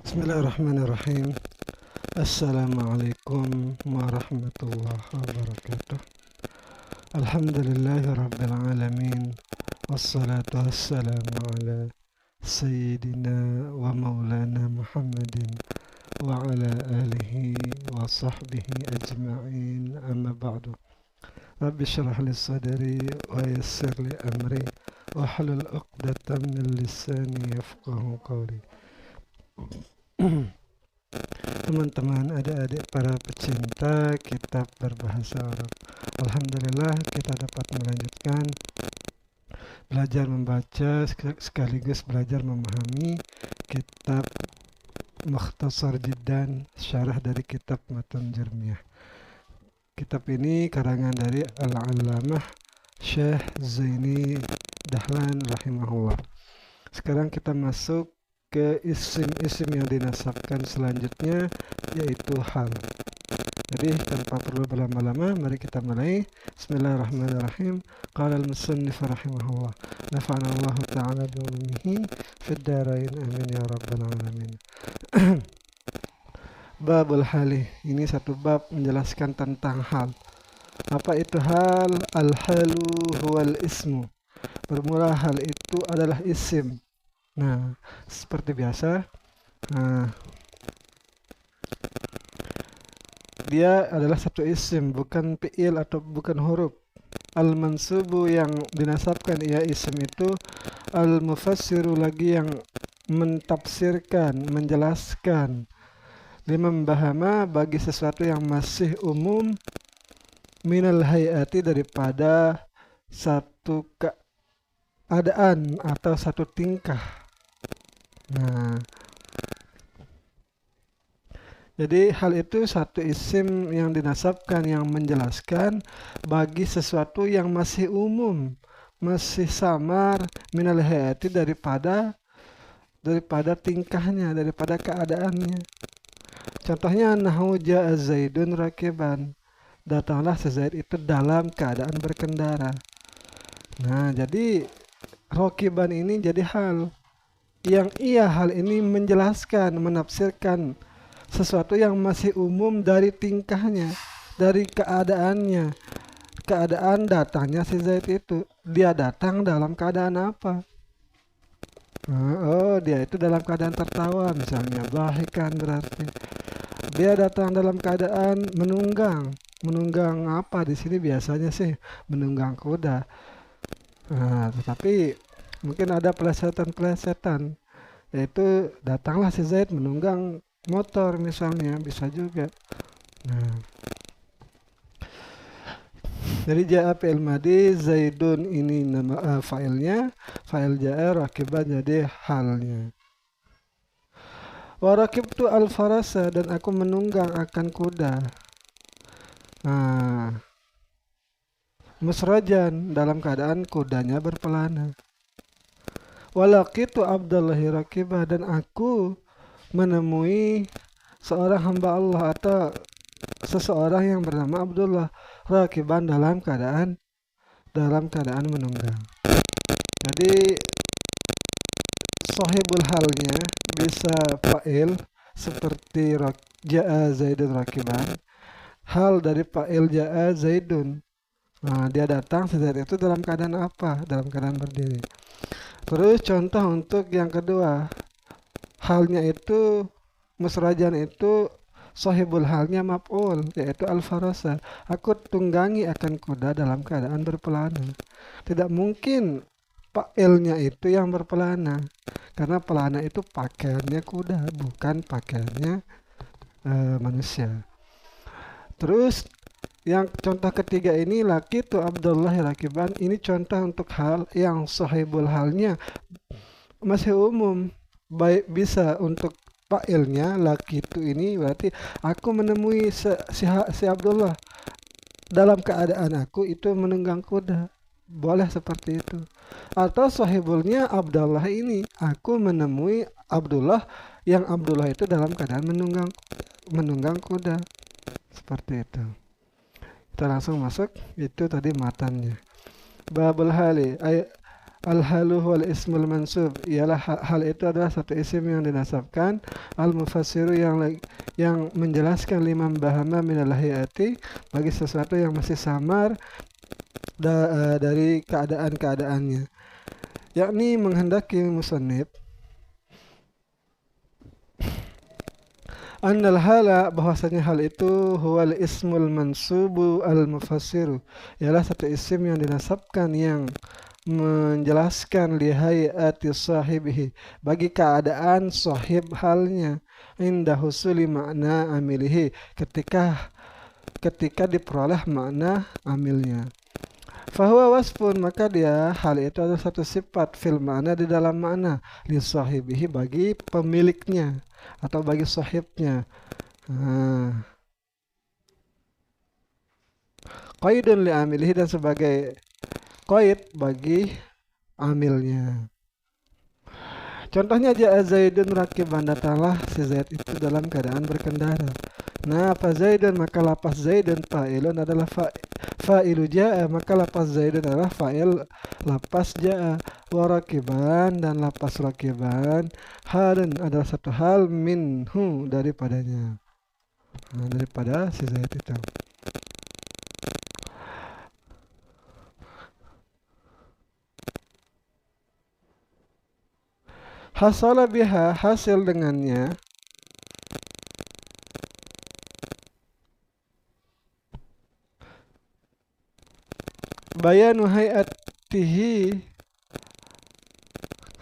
Bismillahirrahmanirrahim. Assalamualaikum warahmatullahi wabarakatuh. Alhamdulillahi rabbil alamin. Wassalatu wassalamu ala sayyidina wa maulana Muhammadin wa ala alihi wa sahbihi ajma'in, amma ba'du. Rabbi syrah li sadri wa yassir li amri wa halul uqdatan min lisani yafqahu qawli. Teman-teman, adik-adik para pecinta kitab berbahasa Arab, alhamdulillah kita dapat melanjutkan belajar membaca sekaligus belajar memahami kitab Mukhtasar Jiddan, syarah dari kitab Matun Jarmiyah. Kitab ini karangan dari Al-Allamah Syekh Zaini Dahlan rahimahullah. Sekarang kita masuk ke isim-isim yang dinasabkan selanjutnya, yaitu hal. Jadi tanpa perlu berlama-lama, mari kita mulai. Bismillahirrahmanirrahim. Qala al-musannif rahimahullah, nafa'ana Allah ta'ala bi ulumihi fid dharain, amin ya rabbal alamin. Babul hali, ini satu bab menjelaskan tentang hal. Apa itu hal? Al-halu huwal ismu. Bermula hal itu adalah isim. Nah, seperti biasa, dia adalah satu isim, bukan fi'il atau bukan huruf. Al-mansubu yang dinasabkan ia isim itu, al-mufassiru lagi yang mentafsirkan, menjelaskan, liman bahama bagi sesuatu yang masih umum, minal hayati daripada satu keadaan atau satu tingkah. Nah, jadi hal itu satu isim yang dinasabkan yang menjelaskan bagi sesuatu yang masih umum, masih samar, minal hayati daripada tingkahnya, daripada keadaannya. Contohnya nahu ja'a Zaidun rakiban. Datanglah si Zaid itu dalam keadaan berkendara. Nah, jadi rakiban ini jadi hal yang hal ini menjelaskan, menafsirkan sesuatu yang masih umum dari tingkahnya, dari keadaannya. Keadaan datangnya si Zaid itu, dia datang dalam keadaan apa? Oh, dia itu dalam keadaan tertawa misalnya, bahikan berarti. Dia datang dalam keadaan menunggang. Menunggang apa di sini biasanya sih? Menunggang kuda. Nah, tetapi mungkin ada pelesetan-pelesetan, yaitu datanglah si Zaid menunggang motor misalnya, bisa juga. Nah, jadi ja'a fi'il madi, Zaidun ini nama fa'ilnya, fa'il ja'a, rakiban jadi halnya. Wa rakibtu al-farasa, dan aku menunggang akan kuda. Nah, musrajan dalam keadaan kudanya berpelana. Walaqitu Abdullahi rakibah, dan aku menemui seorang hamba Allah atau seseorang yang bernama Abdullah rakiban dalam keadaan menunggang. Jadi sahibul halnya bisa fa'il seperti ja'a Zaidun rakiban. Hal dari fa'il ja'a Zaidun. Nah, dia datang, Zaid itu dalam keadaan apa? Dalam keadaan berdiri. Terus contoh untuk yang kedua, halnya itu musrajan itu sahibul halnya maf'ul, yaitu al-farasa. Aku tunggangi akan kuda dalam keadaan berpelana. Tidak mungkin fa'ilnya itu yang berpelana, karena pelana itu pakaiannya kuda, bukan pakaiannya manusia. Terus yang contoh ketiga ini, laqitu Abdullah rakiban, ini contoh untuk hal yang sahibul halnya masih umum, baik bisa untuk fa'ilnya laqitu ini berarti aku menemui si Abdullah dalam keadaan aku itu menunggang kuda, boleh seperti itu. Atau sahibulnya Abdullah ini, aku menemui Abdullah yang Abdullah itu dalam keadaan menunggang kuda, seperti itu. Kita langsung masuk, itu tadi matannya. Babul hali Al-halu wal ismul mansub ialah hal itu adalah satu isim yang dinasabkan. Al-mufassiru yang menjelaskan liman bahama minal hayati bagi sesuatu yang masih samar dari keadaan-keadaannya, yakni menghendaki musannif annal hala bahwasanya hal itu huwal ismul mansubu al mufassiru ialah satu isim yang dinasabkan yang menjelaskan lihayati sahibihi bagi keadaan sahib halnya indah husuli makna amilihi ketika diperoleh makna amilnya. Fahuwa wasfun maka dia hal itu adalah satu sifat fil makna di dalam makna li sahibihi bagi pemiliknya atau bagi sahibnya. Qaidun li amilihi dan sebagai qaid bagi amilnya. Contohnya ja'a Zaidun rakiban datanglah si Zaid itu dalam keadaan berkendara. Nah, fa Zaidun maka lapas Zaidun fa'ilun adalah fa'ilu ja'a maka lapas Zaidun adalah fa'il lapas ja'a wa rakiban dan lapas rakiban halun adalah satu hal minhu daripadanya. Nah, daripada si Zaid itu. Hasala biha hasil dengannya bayanu hayatihi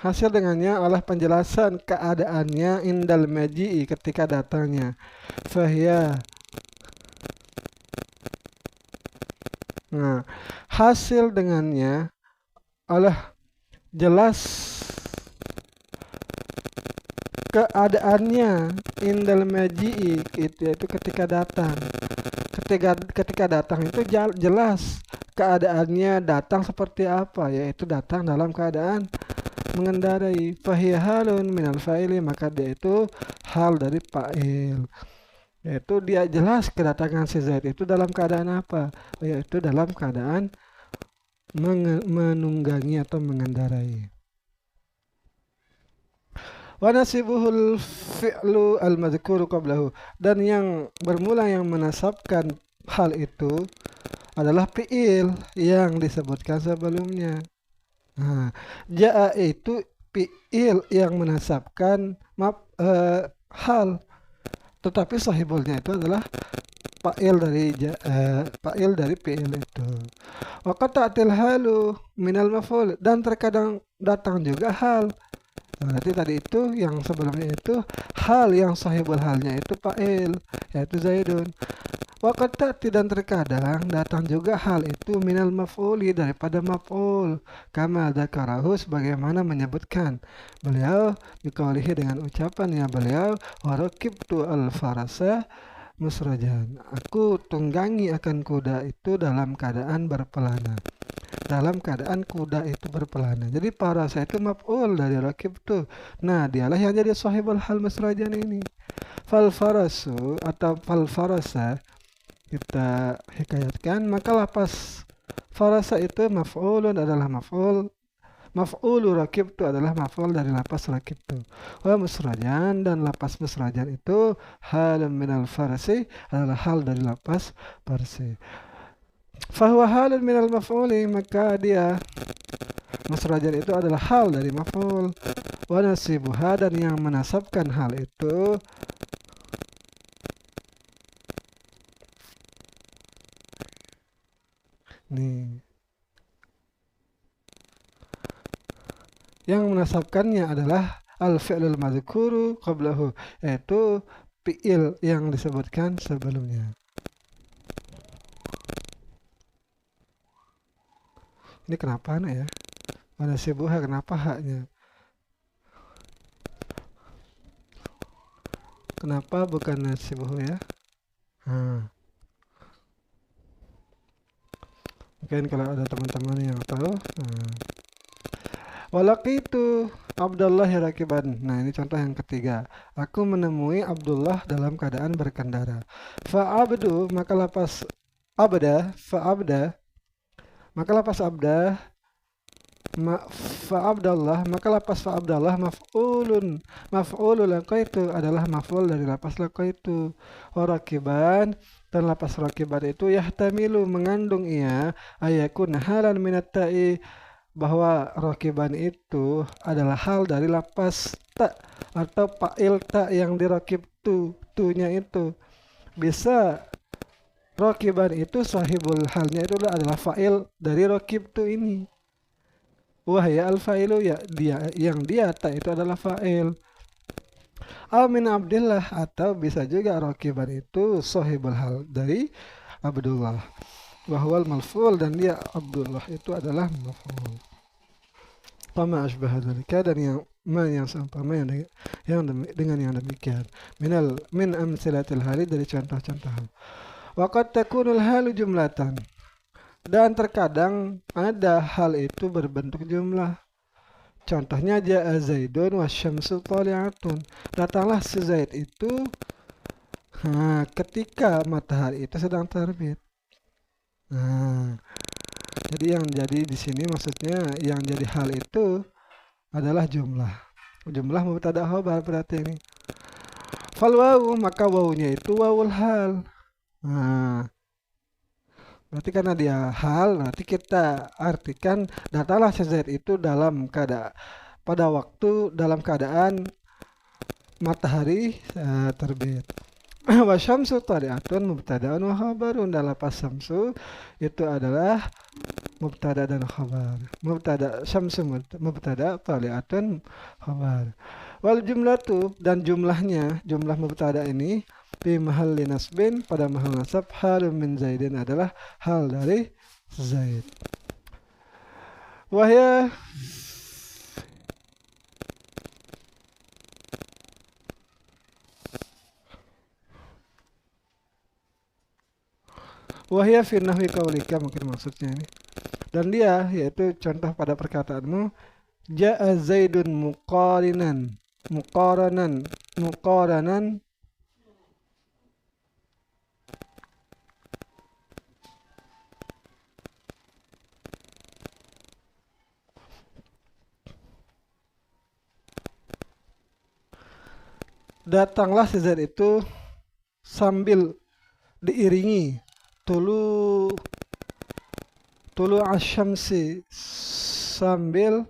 hasil dengannya adalah penjelasan keadaannya indal maji'i ketika datangnya. Fahya nah hasil dengannya adalah jelas keadaannya indal maji'i itu ketika datang. Ketika datang itu jelas keadaannya datang seperti apa, yaitu datang dalam keadaan mengendarai. Fahiya halun minal fa'ili maka dia itu hal dari fa'il, yaitu dia jelas kedatangan si Zaid itu dalam keadaan apa, yaitu dalam keadaan menunggangi atau mengendarai. Wa nasibuhul fi'lu al-madhkuru qablahu dan yang bermula yang menasabkan hal itu adalah fi'il yang disebutkan sebelumnya. Nah, ja'a itu fi'il yang menasabkan hal, tetapi sahibulnya itu adalah fa'il dari fi'il itu. Wa qad ta'til halu minal maf'ul dan terkadang datang juga hal. Berarti tadi itu yang sebelumnya itu hal yang sahibul halnya itu fa'il yaitu Zaidun. Waqad ta'ti dan terkadang datang juga hal itu minal maf'uli daripada maf'ul kama dzakarahu sebagaimana menyebutkan beliau biqaulihi dengan ucapannya beliau wa raqibtu al-farasa musrajan aku tunggangi akan kuda itu dalam keadaan berpelana. Dalam keadaan kuda itu berpelana. Jadi farasa itu maf'ul dari rakib tuh. Nah, dialah yang jadi sahibul hal musrajan ini. Fal farasu atau fal farasa kita hikayatkan maka lapas farasa itu maf'ulun adalah maf'ulu rakib itu adalah maf'ul dari lapas rakib itu. Wa musrajan dan lapas musrajan itu halun minal farasi adalah hal dari lapas farsi. Fahuwa halun minal maf'uli maka dia musrajan itu adalah hal dari maf'ul. Wa nasibuha dan yang menasabkan hal itu nih yang menasabkannya adalah al-fi'lul madhkuru qablahu yaitu fi'il yang disebutkan sebelumnya. Ini kenapa ya? Mana sibuha kenapa haknya? Kenapa bukan nasibuhu ya? Mungkin kalau ada teman-teman yang tahu. Walaqitu Abdullah rakiban. Nah, ini contoh yang ketiga. Aku menemui Abdullah dalam keadaan berkendara. Fa'abdu maka lapas abda, fa'abda maka lapas abda fa'abdallah, maka lapas fa'abdallah maf'ulul laqaitu adalah maf'ul dari lapas laqaitu. Rakiban, dan lapas rakiban itu yahtamilu mengandung ia ayakun halan minat ta'i, bahwa rakiban itu adalah hal dari lapas tak atau fa'il tak yang dirakib tunya itu. Bisa rakiban itu sahibul halnya itu adalah fa'il dari rakib tu ini. Wahya al-fa'ilu, ya dia yang dia tak itu adalah fa'il. Min Abdillah, atau bisa juga rakiban itu sahibul hal dari Abdullah. Wahwal malful, dan dia Abdullah itu adalah maf'ul. Qama asbah dzalika, dan yang seumpama dengan yang demikian. Min amsilatil hali, dari contoh-contoh hal. Wa qad takunul halu jumlatan, dan terkadang ada hal itu berbentuk jumlah. Contohnya ja'a Zaidun wasyamsu thali'atun. Datanglah si Zaid itu ketika matahari itu sedang terbit. Nah, jadi yang jadi di sini maksudnya yang jadi hal itu adalah jumlah. Jumlah mubtada khabar berarti ini. Fal wawu, maka wawunya itu wawul hal. Nah, berarti karena dia hal, nanti kita artikan datanglah si Zaid itu dalam keadaan pada waktu dalam keadaan matahari terbit. Wa syamsu thali'atun mubtada'un wa khabarun, dalam pas syamsu itu adalah mubtada dan khabar. Mubtada syamsu mubtada, thali'atun khabar. Wal jumlatu, dan jumlahnya, jumlah mubtada ini fi mahalli nasbin, pada mahal nasab, halun min Zaidin, adalah hal dari Zaid. Wahya fi nahwi qaulika, mungkin maksudnya ini. Dan dia yaitu contoh pada perkataanmu, ja'a Zaidun muqaranan datanglah si Zaid itu sambil diiringi tulu asyamsi, sambil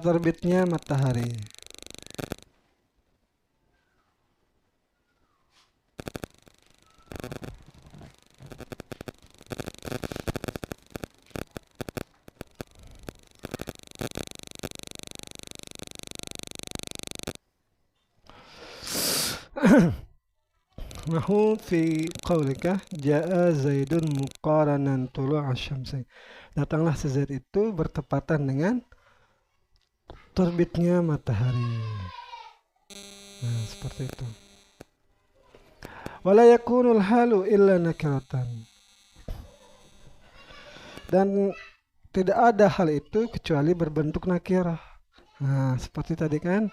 terbitnya matahari. Nahu fi qaulika ja'a Zaidun muqaranan tulu asyamsi. Datanglah si Zaid itu bertepatan dengan terbitnya matahari. Nah, seperti itu. Wala yakunul halu illa nakiratan, dan tidak ada hal itu kecuali berbentuk nakirah. Nah, seperti tadi kan,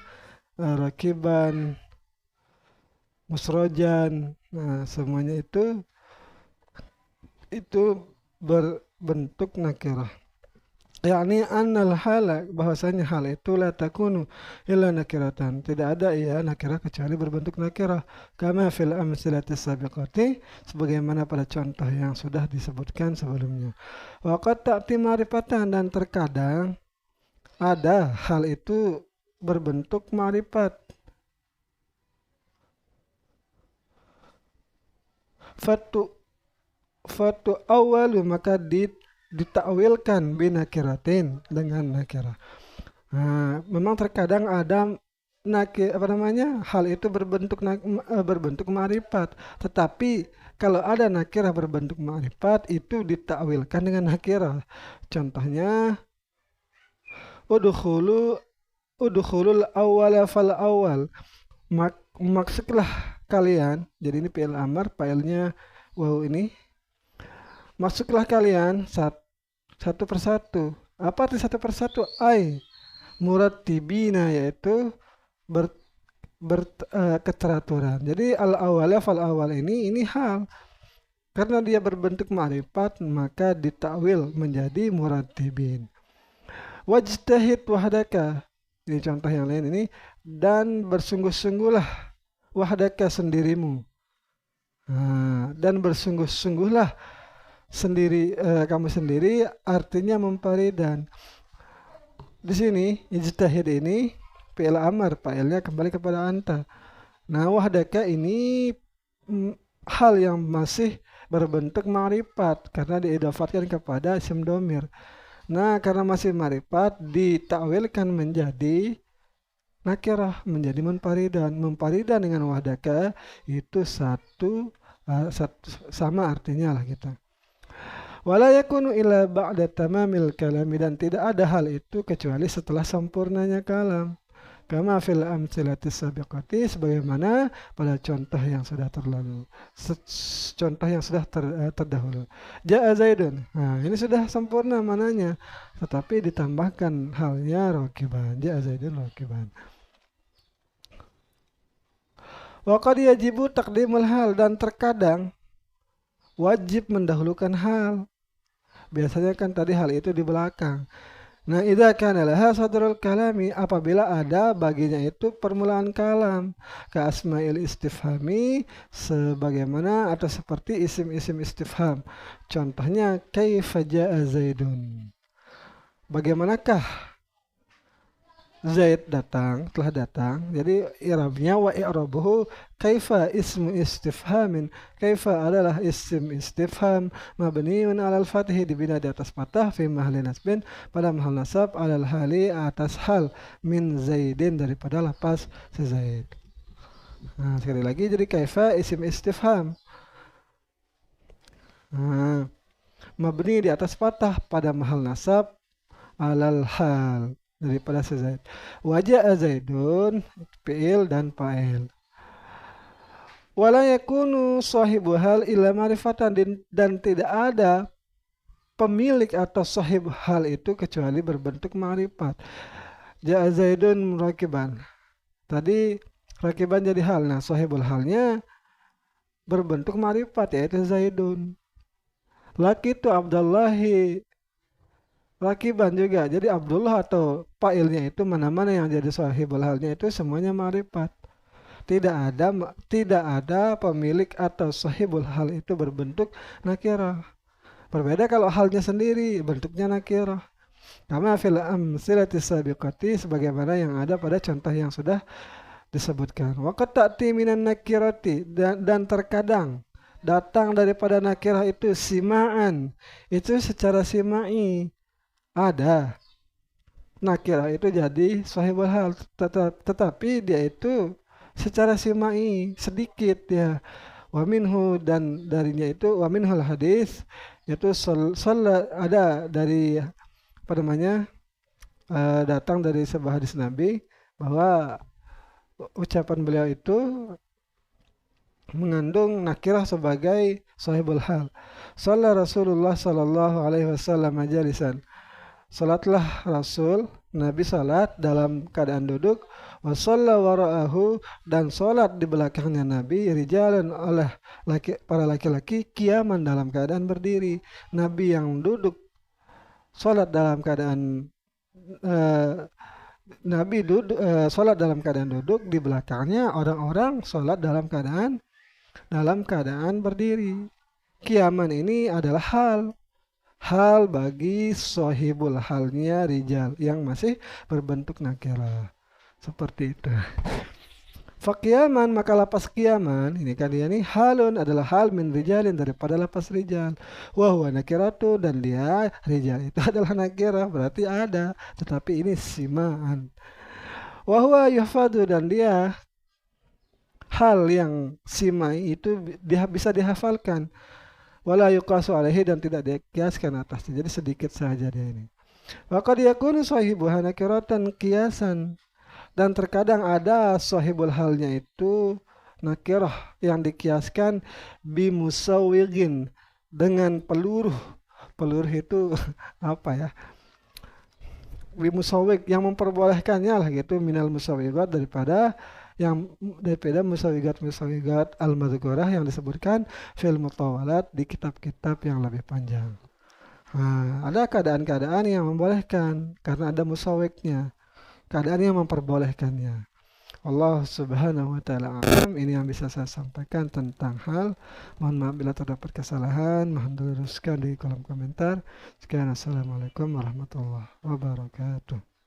rakiban, musrojan, nah semuanya itu berbentuk nakirah. Yakni annal hala, bahwasanya hal itu la takunu illa nakiratan, tidak ada ya nakirah kecuali berbentuk nakirah, kama fil amsilati sabiqati, sebagaimana pada contoh yang sudah disebutkan sebelumnya. Wa qad ta'ti ma'rifatan, dan terkadang ada hal itu berbentuk ma'rifat. Fatu awalu, maka ditakwilkan binakiratin, dengan nakirah. Nah, memang terkadang ada hal itu berbentuk ma'rifat, tetapi kalau ada nakirah berbentuk ma'rifat itu ditakwilkan dengan nakirah. Contohnya udkhulul awwala fal awal, maksudlah kalian, jadi ini fi'il amar, fa'ilnya wow ini, masuklah kalian satu persatu. Apa arti satu persatu? Murattibina, yaitu keteraturan. Jadi al-awwala fal awal ini hal. Karena dia berbentuk ma'rifat maka ditakwil menjadi muratibin. Wajtahid wahdaka. Ini contoh yang lain ini. Dan bersungguh-sungguhlah wahdaka sendirimu. Dan bersungguh-sungguhlah kamu sendiri artinya memparidan. Di sini ijtihad ini fi'il amar, fa'ilnya kembali kepada anta. Nah, wahdaka ini hal yang masih berbentuk ma'rifat karena diidafatkan kepada isim domir. Nah, karena masih ma'rifat ditakwilkan menjadi nakirah, menjadi munfaridan. Munfaridan dengan wahdaka itu satu sama artinya lah kita. Wala yakunu illa ba'da tamamil kalami, dan tidak ada hal itu kecuali setelah sempurnanya kalam. Kama fil amtsilatis sabiqati, sebagaimana pada contoh yang sudah terdahulu. Ja'a Zaidun. Nah, ini sudah sempurna mananya, tetapi ditambahkan halnya rakiban. Ja'a Zaidun rakiban. Wa qad yajibu taqdimul hal, dan terkadang wajib mendahulukan hal. Biasanya kan tadi hal itu di belakang. Nah, idza kana laha sadrul kalami, apabila ada baginya itu permulaan kalam, ka asmail istifhami, sebagaimana atau seperti isim-isim istifham. Contohnya kaifa jaa Zaidun. Bagaimanakah Zaid telah datang. Jadi i'rabnya wa i'rabuhu kaifa ismu istifhamin. Kaifa adalah isim istifham mabniun 'alal fathi, dibina di atas fathah fi mahalli nasbin, pada mahal nasab, 'alal hali atas hal, min Zaidin daripada lafaz si Zaid. Nah, sekali lagi jadi kaifa isim istifham. Nah, mabni di atas fathah pada mahal nasab 'alal hal daripada si Zaid. Wajah Zaidun fi'il dan fa'il. Wala yakunu sahibu hal illa ma'rifatan, dan tidak ada pemilik atau sahib hal itu kecuali berbentuk ma'rifat. Ja'a Zaidun rakiban. Tadi rakiban jadi hal. Nah, sahibul halnya berbentuk ma'rifat yaitu Zaidun. Laki itu Abdullahi rakiban juga. Jadi Abdullah atau fa'ilnya itu mana-mana yang jadi sahibul halnya itu semuanya ma'rifat. Tidak ada pemilik atau sahibul hal itu berbentuk nakirah. Berbeda kalau halnya sendiri bentuknya nakirah. Kama fil amtsilatis sabiqati, sebagaimana yang ada pada contoh yang sudah disebutkan. Wa qad ta'ti minan nakirati, dan terkadang datang daripada nakirah itu sima'an. Itu secara simai. Ada nakirah itu jadi sahibul hal, tetapi dia itu secara simai sedikit ya. Wa minhu, dan darinya itu wa minhul hadis, yaitu ada dari datang dari sebuah hadis Nabi bahwa ucapan beliau itu mengandung nakirah sebagai sahibul hal. Shalla Rasulullah sallallahu alaihi wasallam majalisan. Salatlah Rasul, Nabi salat dalam keadaan duduk, wa shalla wara'ahu, dan salat di belakangnya Nabi, rijalan oleh para laki-laki, qiyaman dalam keadaan berdiri. Nabi yang duduk salat dalam keadaan salat dalam keadaan duduk, di belakangnya orang-orang salat dalam keadaan berdiri. Qiyaman ini adalah hal bagi sahibul halnya rijal yang masih berbentuk nakirah. Seperti itu. Faqiyaman, maka lapas qiyaman ini kan dia nih halun adalah hal min rijalin daripada lapas rijal. Wa huwa nakiratu, dan dia rijal itu adalah nakirah, berarti ada, tetapi ini simaan. Wa huwa yuhfadu, dan dia hal yang simai itu dia bisa dihafalkan. Wala yuqasu alaihi, dan tidak dikiaskan atasnya. Jadi sedikit saja dia ini. Wa qad yakunu sahibuha nakiratan qiyasan, dan terkadang ada sahibul halnya itu nakirah yang dikiaskan bimusawwigin, dengan peluruh. Peluruh itu apa ya? Bimusawwig yang memperbolehkannya lah gitu, minal musawwigat, daripada yang daripada musawigat al-madhkurah yang disebutkan fil mutawalat di kitab-kitab yang lebih panjang. Nah, ada keadaan-keadaan yang membolehkan karena ada musawiknya, keadaan yang memperbolehkannya. Allah subhanahu wa ta'ala alam. Ini yang bisa saya sampaikan tentang hal. Mohon maaf bila terdapat kesalahan, mohon diluruskan di kolom komentar. Sekian, assalamualaikum warahmatullahi wabarakatuh.